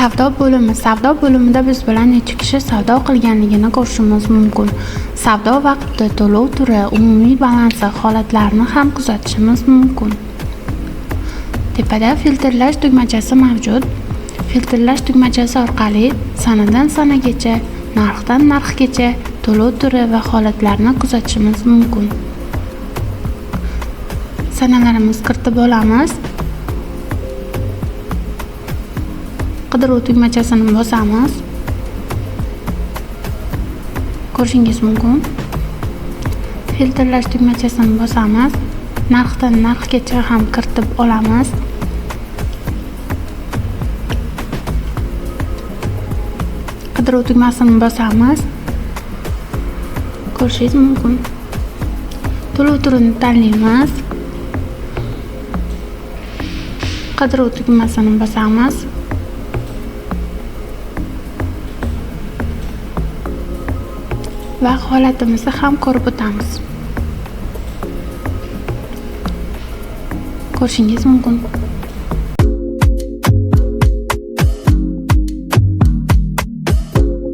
Savdo bo'limi. Savdo bo'limida biz bilan necha kishi savdo qilganligini ko'rishimiz mumkin. Savdo vaqti, to'lov turi, umumiy balansi holatlarini ham kuzatishimiz mumkin. Tepada filtrlash tugmachasi mavjud. Filtrlash tugmachasi orqali sanadan sanagacha, narxdan narxgacha to'lov turi va holatlarini kuzatishimiz mumkin. Sanalarimiz kiritib olamiz. Qidiruv tugmachasini bosamiz. Ko'rishingiz mumkin. Filtrlash tugmachasini bosamiz. Narxdan narxgacha ham kiritib olamiz. Qidiruv tugmasini bosamiz. Ko'rishingiz mumkin. To'lov turini tanlaymiz. Qidiruv tugmasini bosamiz. Va holatimizni ham ko'rib o'tamiz. Ko'rishingiz mumkin.